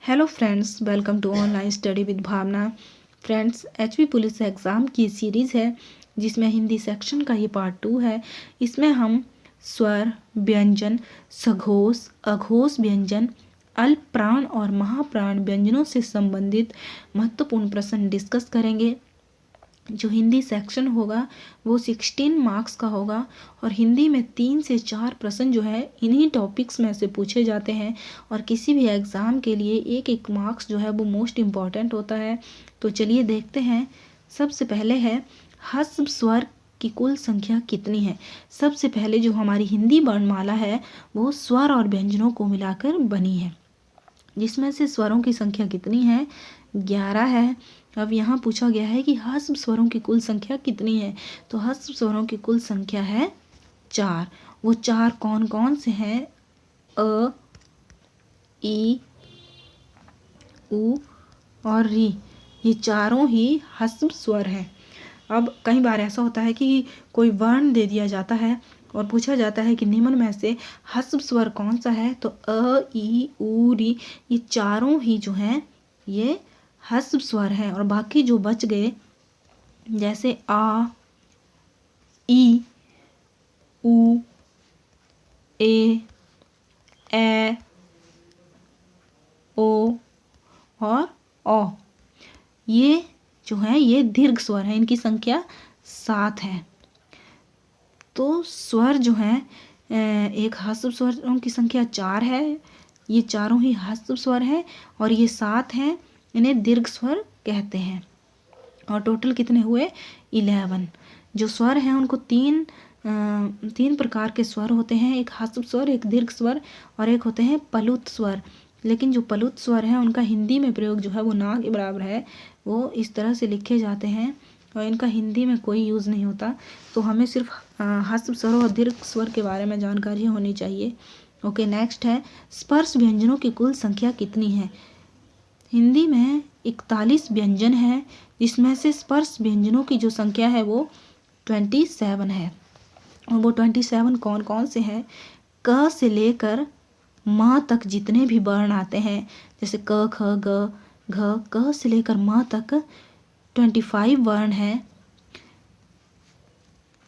Hello friends, welcome to online study with Bhavna. Friends, HP police exam की series है जिसमें Hindi section का ये पार्ट 2 है। इसमें हम स्वर, व्यंजन, सघोष, अघोष व्यंजन, अल्प प्राण और महाप्राण व्यंजनों से संबंधित महत्वपूर्ण प्रश्न डिस्कस करेंगे। जो हिंदी सेक्शन होगा वो 16 मार्क्स का होगा और हिंदी में 3 से 4 प्रश्न जो है इन्हीं टॉपिक्स में से पूछे जाते हैं और किसी भी एग्ज़ाम के लिए एक एक मार्क्स जो है वो मोस्ट इम्पॉर्टेंट होता है। तो चलिए देखते हैं। सबसे पहले है ह्रस्व स्वर की कुल संख्या कितनी है। सबसे पहले जो हमारी हिंदी वर्णमाला है वो स्वर और व्यंजनों को मिलाकर बनी है, जिसमें से स्वरों की संख्या कितनी है, 11 है। अब यहाँ पूछा गया है कि ह्रस्व स्वरों की कुल संख्या कितनी है, तो ह्रस्व स्वरों की कुल संख्या है 4। वो 4 कौन कौन से हैं? अ, ई, उ और री, ये चारों ही ह्रस्व स्वर हैं। अब कई बार ऐसा होता है कि कोई वर्ण दे दिया जाता है और पूछा जाता है कि निम्न में से ह्रस्व स्वर कौन सा है, तो अ, ई, उ, री, ये चारों ही जो हैं ये ह्रस्व स्वर हैं। और बाकी जो बच गए जैसे आ, ई, उ, ए, ओ और औ, ये जो है ये दीर्घ स्वर है। इनकी संख्या 7 है। तो स्वर जो है एक ह्रस्व स्वरों की संख्या 4 है, ये चारों ही ह्रस्व स्वर है और ये 7 हैं, इन्हें दीर्घ स्वर कहते हैं। और टोटल कितने हुए? 11। जो स्वर हैं उनको तीन प्रकार के स्वर होते हैं, एक ह्रस्व स्वर, एक दीर्घ स्वर और एक होते हैं पलुत स्वर। लेकिन जो पलुत स्वर हैं उनका हिंदी में प्रयोग जो है वो ना के बराबर है, वो इस तरह से लिखे जाते हैं और इनका हिंदी में कोई यूज़ नहीं होता। तो हमें सिर्फ ह्रस्व स्वर और दीर्घ स्वर के बारे में जानकारी होनी चाहिए। ओके, नेक्स्ट है स्पर्श व्यंजनों की कुल संख्या कितनी है। हिंदी में 41 व्यंजन है, जिसमें से स्पर्श व्यंजनों की जो संख्या है वो 27 है। और वो 27 कौन कौन से हैं? क से लेकर म तक जितने भी वर्ण आते हैं, जैसे क, ख, ग, घ, क से लेकर म तक 25 वर्ण हैं।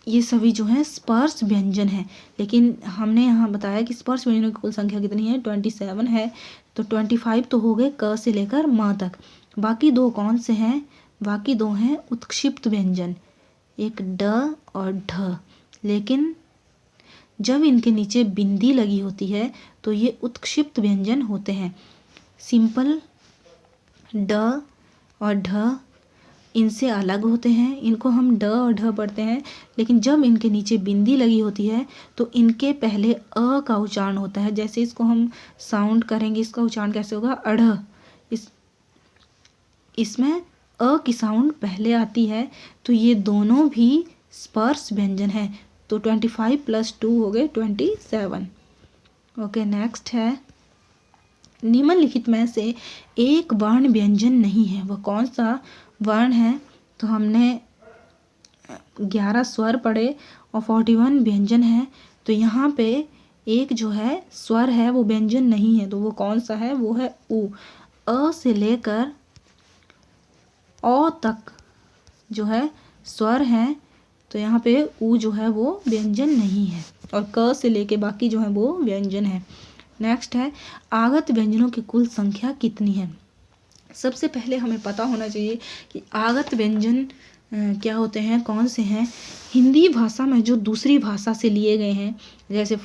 ये सभी जो हैं स्पर्श व्यंजन हैं। लेकिन हमने यहाँ बताया कि स्पर्श व्यंजनों की कुल संख्या कितनी है, 27 है। तो 25 तो हो गए क से लेकर म तक। बाकी दो कौन से हैं? बाकी दो हैं उत्क्षिप्त व्यंजन, एक ड और ढ। लेकिन जब इनके नीचे बिंदी लगी होती है तो ये उत्क्षिप्त व्यंजन होते हैं। सिंपल ड और ढ इनसे अलग होते हैं, इनको हम ड और ढ पढ़ते हैं। लेकिन जब इनके नीचे बिंदी लगी होती है तो इनके पहले अ का उच्चारण होता है। जैसे इसको हम साउंड करेंगे, इसका उच्चारण कैसे होगा? अढ़। इसमें अ की साउंड पहले आती है। तो ये दोनों भी स्पर्श व्यंजन हैं। तो 25 + 2 हो गए 27। ओके, नेक्स्ट है निम्नलिखित में से एक वर्ण व्यंजन नहीं है, वह कौन सा वर्ण है? तो हमने 11 स्वर पढ़े और 41 व्यंजन है। तो यहाँ पे एक जो है स्वर है वो व्यंजन नहीं है, तो वो कौन सा है? वो है उ। अ से लेकर औ तक जो है स्वर हैं, तो यहाँ पे उ जो है वो व्यंजन नहीं है और क से लेके बाकी जो है वो व्यंजन है। नेक्स्ट है आगत व्यंजनों की कुल संख्या कितनी है। सबसे पहले हमें पता होना चाहिए कि आगत व्यंजन क्या होते हैं, कौन से हैं। हिंदी भाषा में जो दूसरी भाषा से लिए गए हैं, जैसे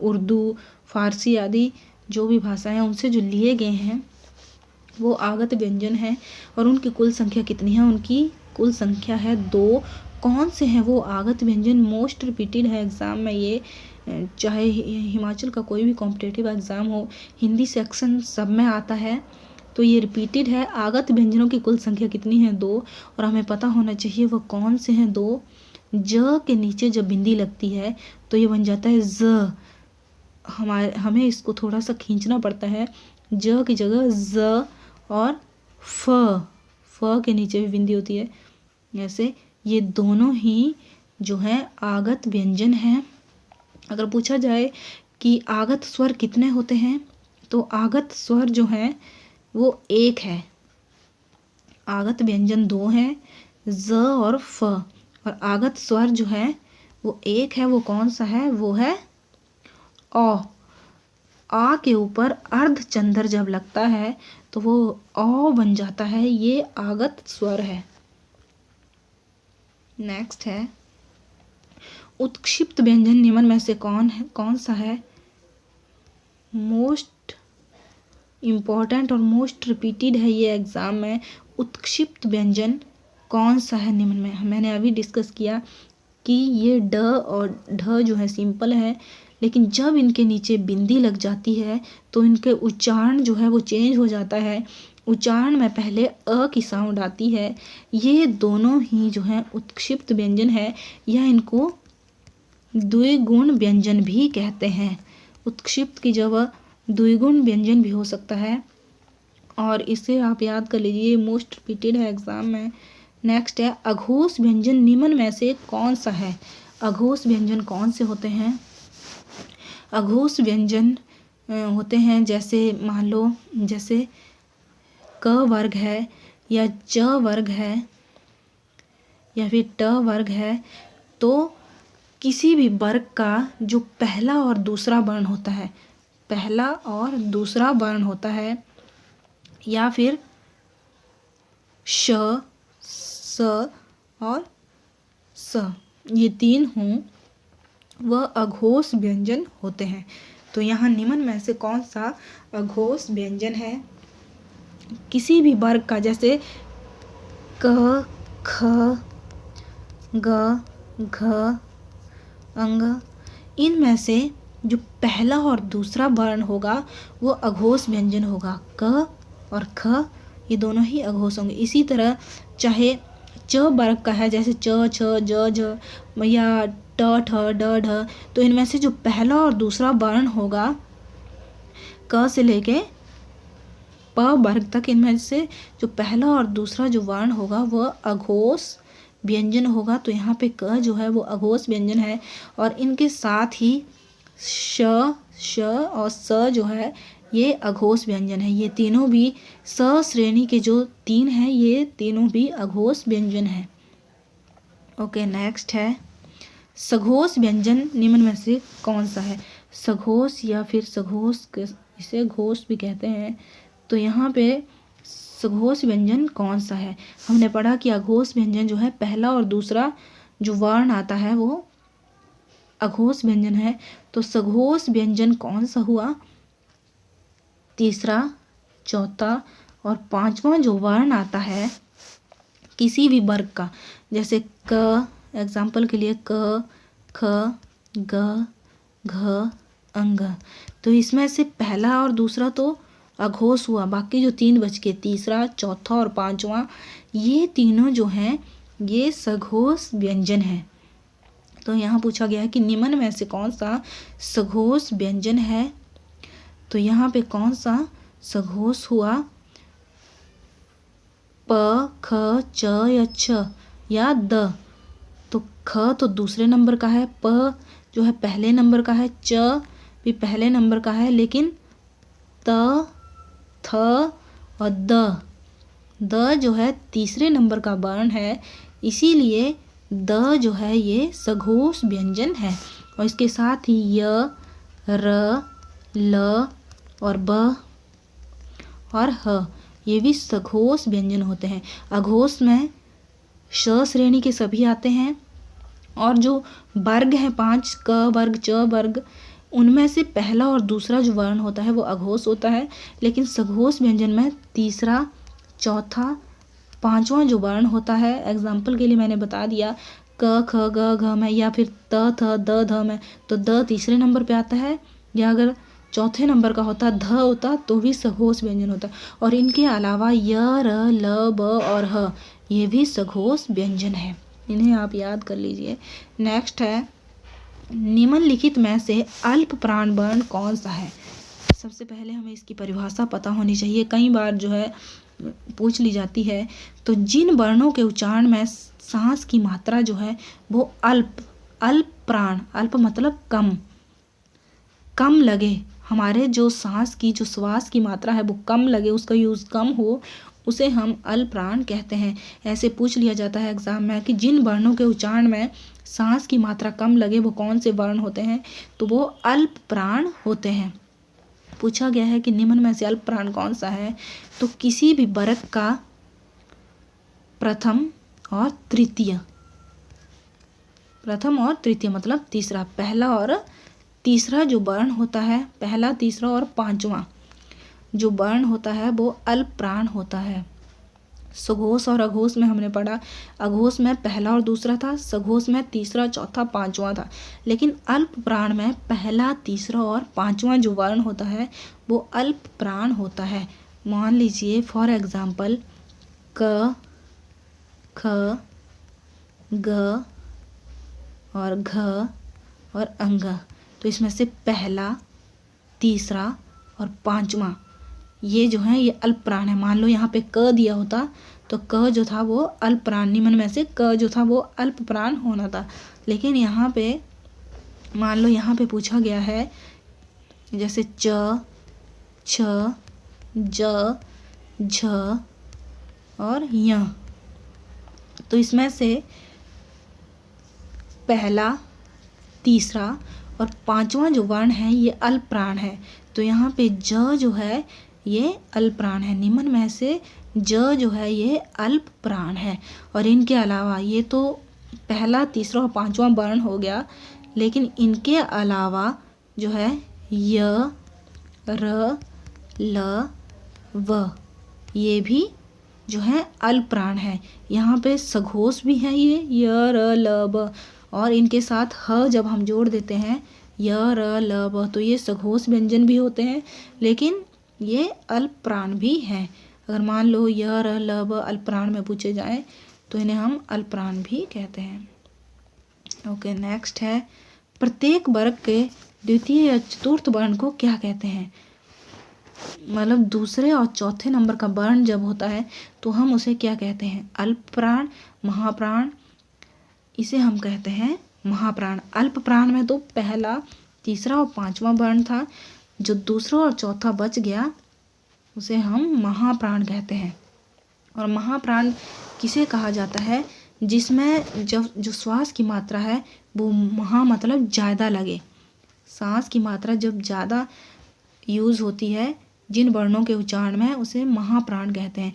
उर्दू, फारसी आदि जो भी भाषाएं हैं उनसे जो लिए गए हैं वो आगत व्यंजन है। और उनकी कुल संख्या कितनी है? उनकी कुल संख्या है 2। कौन से हैं वो आगत व्यंजन? मोस्ट रिपीटेड है एग्ज़ाम में ये, चाहे हिमाचल का कोई भी कॉम्पिटिटिव एग्ज़ाम हो, हिंदी सेक्शन सब में आता है। तो ये रिपीटेड है। आगत व्यंजनों की कुल संख्या कितनी है? 2। और हमें पता होना चाहिए वो कौन से हैं 2। ज के नीचे जब बिंदी लगती है तो ये बन जाता है ज। हमें इसको थोड़ा सा खींचना पड़ता है, ज की जगह ज। और फ के नीचे भी बिंदी होती है। ऐसे ये दोनों ही जो हैं आगत व्यंजन हैं। अगर पूछा जाए कि आगत स्वर कितने होते हैं, तो आगत स्वर जो हैं वो एक है। आगत व्यंजन दो हैं, ज और फ, और आगत स्वर जो है वो एक है। वो कौन सा है? वो है अ। आ के ऊपर अर्ध चंद्र जब लगता है तो वो अ बन जाता है। ये आगत स्वर है। नेक्स्ट है उत्क्षिप्त व्यंजन निम्न में से कौन सा है? मोस्ट इम्पॉर्टेंट और मोस्ट रिपीटेड है ये एग्जाम में। उत्क्षिप्त व्यंजन कौन सा है निम्न में? मैंने अभी डिस्कस किया कि ये ड और ढ जो है सिंपल है, लेकिन जब इनके नीचे बिंदी लग जाती है तो इनके उच्चारण जो है वो चेंज हो जाता है। उच्चारण में पहले अ की साउंड आती है। ये दोनों ही जो है उत्क्षिप्त व्यंजन है, या इनको द्विगुण व्यंजन भी कहते हैं। उत्क्षिप्त की जगह द्विगुण व्यंजन भी हो सकता है, और इसे आप याद कर लीजिए, मोस्ट रिपीटेड है एग्जाम में। नेक्स्ट है अघोष व्यंजन निम्न में से कौन सा है? अघोष व्यंजन कौन से होते हैं? अघोष व्यंजन होते हैं जैसे मान लो जैसे क वर्ग है, या च वर्ग है, या फिर ट वर्ग है, तो किसी भी वर्ग का जो पहला और दूसरा वर्ण होता है, पहला और दूसरा वर्ण होता है, या फिर श, स और स, ये तीन हों, वह अघोष व्यंजन होते हैं। तो यहाँ निम्न में से कौन सा अघोष व्यंजन है? किसी भी वर्ग का, जैसे क, ख, ग, घ, अंग, इनमें से जो पहला और दूसरा वर्ण होगा वो अघोष व्यंजन होगा। क और ख ये दोनों ही अघोष होंगे। इसी तरह चाहे च वर्ग का है, जैसे च, छ, ज, झ, या ट, ठ, ड, ढ, तो इनमें से जो पहला और दूसरा वर्ण होगा क से लेके प वर्ग तक, इनमें से जो पहला और दूसरा जो वर्ण होगा वह अघोष व्यंजन होगा। तो यहाँ पे क जो है वो अघोष व्यंजन है, और इनके साथ ही श, श और स जो है ये अघोष व्यंजन है। ये तीनों भी स श्रेणी के जो तीन हैं, ये तीनों भी अघोष व्यंजन है। ओके, नेक्स्ट है सघोष व्यंजन निम्न में से कौन सा है? सघोष या फिर सघोष, इसे घोष भी कहते हैं। तो यहाँ पे सघोष व्यंजन कौन सा है? हमने पढ़ा कि अघोष व्यंजन जो है पहला और दूसरा जो वर्ण आता है वो अघोष व्यंजन है। तो सघोष व्यंजन कौन सा हुआ? तीसरा, चौथा और पांचवा जो वर्ण आता है किसी भी वर्ग का, जैसे क, एग्जाम्पल के लिए क, ख, ग, घ, अंग, तो इसमें से पहला और दूसरा तो अघोष हुआ, बाकी जो तीन बच के तीसरा, चौथा और पांचवा, ये तीनों जो हैं ये सघोष व्यंजन है। तो यहाँ पूछा गया है कि निम्न में से कौन सा सघोष व्यंजन है? तो यहाँ पे कौन सा सघोष हुआ? प, ख, च या छ या द। तो ख तो दूसरे नंबर का है, प जो है पहले नंबर का है, च भी पहले नंबर का है, लेकिन त, थ और द जो है तीसरे नंबर का वर्ण है, इसीलिए द जो है ये सघोष व्यंजन है। और इसके साथ ही य, र, ल और ब और ह ये भी सघोष व्यंजन होते हैं। अघोष में श श्रेणी के सभी आते हैं, और जो वर्ग हैं 5, क वर्ग, च वर्ग, उनमें से पहला और दूसरा जो वर्ण होता है वो अघोष होता है। लेकिन सघोष व्यंजन में तीसरा, चौथा, पांचवा जो वर्ण होता है, एग्जाम्पल के लिए मैंने बता दिया क, ख, ग, घ में, या फिर त, थ, द, ध में, तो द तीसरे नंबर पे आता है, या अगर चौथे नंबर का होता ध होता तो भी सघोष व्यंजन होता। और इनके अलावा य, र, ल, ब और ह ये भी सघोष व्यंजन है, इन्हें आप याद कर लीजिए। नेक्स्ट है निम्नलिखित में से अल्प प्राण वर्ण कौन सा है? सबसे पहले हमें इसकी परिभाषा पता होनी चाहिए, कई बार जो है पूछ ली जाती है। तो जिन वर्णों के उच्चारण में सांस की मात्रा जो है वो अल्प प्राण, अल्प मतलब कम लगे, हमारे जो सांस की जो श्वास की मात्रा है वो कम लगे, उसका यूज़ कम हो, उसे हम अल्प प्राण कहते हैं। ऐसे पूछ लिया जाता है एग्जाम में कि जिन वर्णों के उच्चारण में सांस की मात्रा कम लगे वो कौन से वर्ण होते हैं, तो वो अल्प प्राण होते हैं। पूछा गया है कि निम्न में से अल्प प्राण कौन सा है, तो किसी भी वर्ग का प्रथम और तृतीय मतलब तीसरा, पहला और तीसरा जो वर्ण होता है, पहला, तीसरा और पांचवा जो वर्ण होता है वो अल्प प्राण होता है। सघोष और अघोष में हमने पढ़ा, अघोष में पहला और दूसरा था, सघोष में तीसरा, चौथा, पांचवा था। लेकिन अल्प प्राण में पहला, तीसरा और पांचवा जो वर्ण होता है वो अल्प प्राण होता है। मान लीजिए फॉर एग्जाम्पल क, ख, ग और घ और अंग, तो इसमें से पहला, तीसरा और पांचवा ये जो है ये अल्प प्राण है। मान लो यहाँ पे क दिया होता तो क जो था वो अल्प प्राण, निम्न में से क जो था वो अल्प प्राण होना था। लेकिन यहाँ पे मान लो यहाँ पे पूछा गया है जैसे च, छ, ज, झ और य, तो इसमें से पहला, तीसरा और पांचवा जो वर्ण है ये अल्प प्राण है। तो यहाँ पे ज जो है ये अल्प प्राण है, निम्न में से ज जो है ये अल्प प्राण है। और इनके अलावा ये तो पहला, तीसरा और पांचवा वर्ण हो गया, लेकिन इनके अलावा जो है य, र, ल, व ये भी जो है अल्प प्राण है। यहाँ पे सघोष भी है ये य, र, ल, व, और इनके साथ ह जब हम जोड़ देते हैं य, र, ल, व, तो ये सघोष व्यंजन भी होते हैं, लेकिन ये अल्प प्राण भी हैं। अगर मान लो य, र, ल, व अल्प प्राण में पूछे जाएं तो इन्हें हम अल्प प्राण भी कहते हैं। ओके, नेक्स्ट है प्रत्येक वर्ग के द्वितीय या चतुर्थ वर्ण को क्या कहते हैं। मतलब दूसरे और चौथे नंबर का वर्ण जब होता है तो हम उसे क्या कहते हैं, अल्प प्राण, महाप्राण, इसे हम कहते हैं महाप्राण। अल्प प्राण में तो पहला, तीसरा और पांचवा वर्ण था, जो दूसरा और चौथा बच गया उसे हम महाप्राण कहते हैं। और महाप्राण किसे कहा जाता है, जिसमें जब जो श्वास की मात्रा है वो महा मतलब ज़्यादा लगे, सांस की मात्रा जब ज़्यादा यूज़ होती है जिन वर्णों के उच्चारण में, उसे महाप्राण कहते हैं।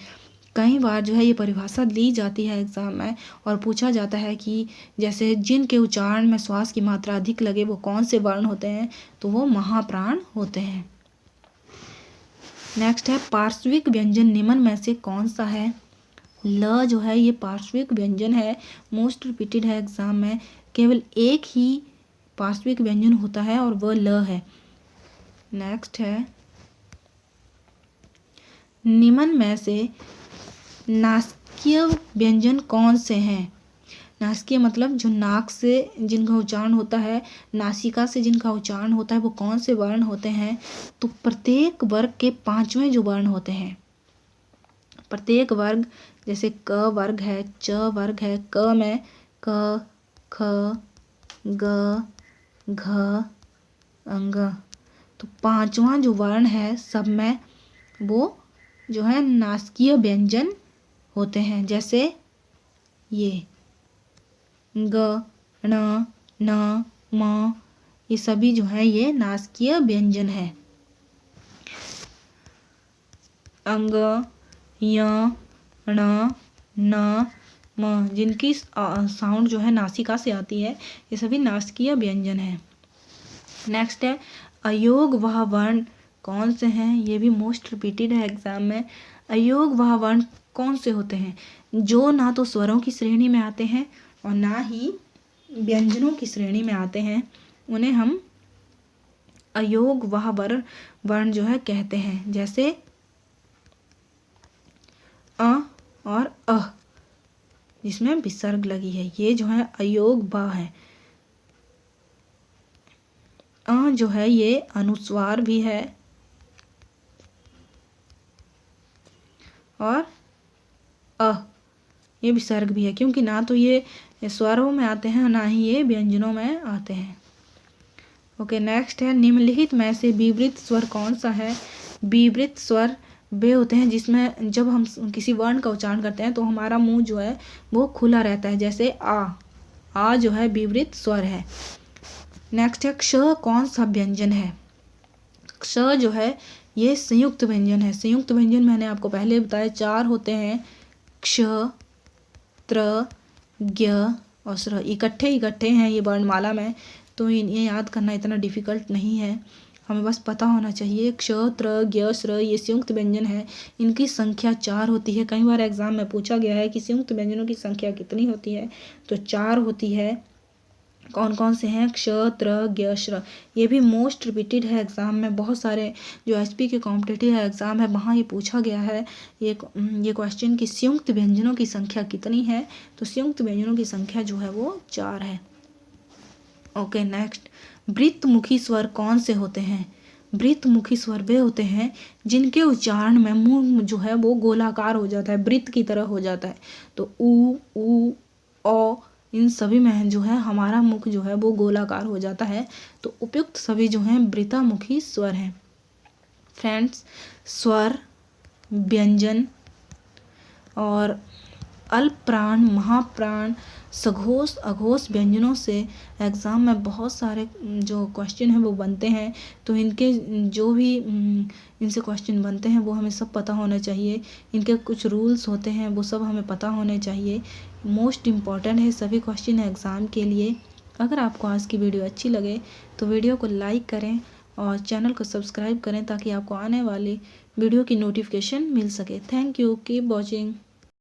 कई बार जो है ये परिभाषा ली जाती है एग्जाम में और पूछा जाता है कि जैसे जिनके उच्चारण में श्वास की मात्रा अधिक लगे वो कौन से वर्ण होते हैं, तो वो महाप्राण होते हैं। नेक्स्ट है पार्श्विक व्यंजन निम्न में से कौन सा है। ल जो है ये पार्श्विक व्यंजन है, मोस्ट रिपीटेड है एग्जाम में, केवल एक ही पार्श्विक व्यंजन होता है और वह ल है। नेक्स्ट है निम्न में से नासिकीय व्यंजन कौन से हैं। नासिकीय मतलब जो नाक से जिनका उच्चारण होता है, नासिका से जिनका उच्चारण होता है, वो कौन से वर्ण होते हैं, तो प्रत्येक वर्ग के पांचवें जो वर्ण होते हैं, प्रत्येक वर्ग, जैसे क वर्ग है, च वर्ग है, क में क, ख, ग, घ, अंग, तो पांचवा जो वर्ण है सब में वो जो है नासिकीय व्यंजन होते हैं। जैसे ये ग, ण, न, म, ये सभी जो है ये नासिकीय व्यंजन है। अंग, य, ण, न, म जिनकी साउंड जो है नासिका से आती है, ये सभी नासिकीय व्यंजन है। नेक्स्ट है अयोग वह वर्ण कौन से हैं, ये भी मोस्ट रिपीटेड है एग्जाम में। अयोग वह वर्ण कौन से होते हैं, जो ना तो स्वरों की श्रेणी में आते हैं और ना ही व्यंजनों की श्रेणी में आते हैं, उन्हें हम अयोग वह वर्ण जो है कहते हैं। जैसे अ और अ जिसमें विसर्ग लगी है, ये जो है अयोग व है। अ जो है ये अनुस्वार भी है और अ ये विसर्ग भी है, क्योंकि ना तो ये स्वरों में आते हैं ना ही ये व्यंजनों में आते हैं। ओके नेक्स्ट है निम्नलिखित में से विवृत स्वर कौन सा है। विवृत स्वर वे होते हैं जिसमें जब हम किसी वर्ण का उच्चारण करते हैं तो हमारा मुंह जो है वो खुला रहता है, जैसे आ जो है विवृत स्वर है। नेक्स्ट है क्ष कौन सा व्यंजन है। क्ष जो है ये संयुक्त व्यंजन है। संयुक्त व्यंजन मैंने आपको पहले बताया 4 होते हैं, क्ष, त्र, ज्ञ और स्र। इकट्ठे हैं ये वर्णमाला में, तो इन्हें याद करना इतना डिफिकल्ट नहीं है, हमें बस पता होना चाहिए। क्ष, त्र, ज्ञ, स्र ये संयुक्त व्यंजन है। इनकी संख्या 4 होती है। कई बार एग्जाम में पूछा गया है कि संयुक्त व्यंजनों की संख्या कितनी होती है, तो 4 होती है। कौन कौन से हैं, क्ष, त्र, ज्ञ, श्र। ये भी मोस्ट रिपीटेड है एग्जाम में, बहुत सारे जो एचपी के कॉम्पिटिटिव एग्जाम है वहाँ ये पूछा गया है ये क्वेश्चन कि संयुक्त व्यंजनों की संख्या कितनी है, तो संयुक्त व्यंजनों की संख्या जो है वो 4 है। ओके नेक्स्ट, वृत्तमुखी स्वर कौन से होते हैं। वृत्तमुखी स्वर वे होते हैं जिनके उच्चारण में मुंह जो है वो गोलाकार हो जाता है, वृत्त की तरह हो जाता है। तो ऊ, औ इन सभी में जो है हमारा मुख जो है वो गोलाकार हो जाता है, तो उपयुक्त सभी जो हैं वृत्तमुखी स्वर हैं। फ्रेंड्स, स्वर, व्यंजन और अल्प प्राण, महाप्राण, सघोष, अघोष व्यंजनों से एग्ज़ाम में बहुत सारे जो क्वेश्चन हैं वो बनते हैं। तो इनके जो भी इनसे क्वेश्चन बनते हैं वो हमें सब पता होना चाहिए। इनके कुछ रूल्स होते हैं वो सब हमें पता होने चाहिए। मोस्ट इम्पॉर्टेंट है सभी क्वेश्चन एग्ज़ाम के लिए। अगर आपको आज की वीडियो अच्छी लगे तो वीडियो को लाइक करें और चैनल को सब्सक्राइब करें ताकि आपको आने वाली वीडियो की नोटिफिकेशन मिल सके। Thank you, keep watching.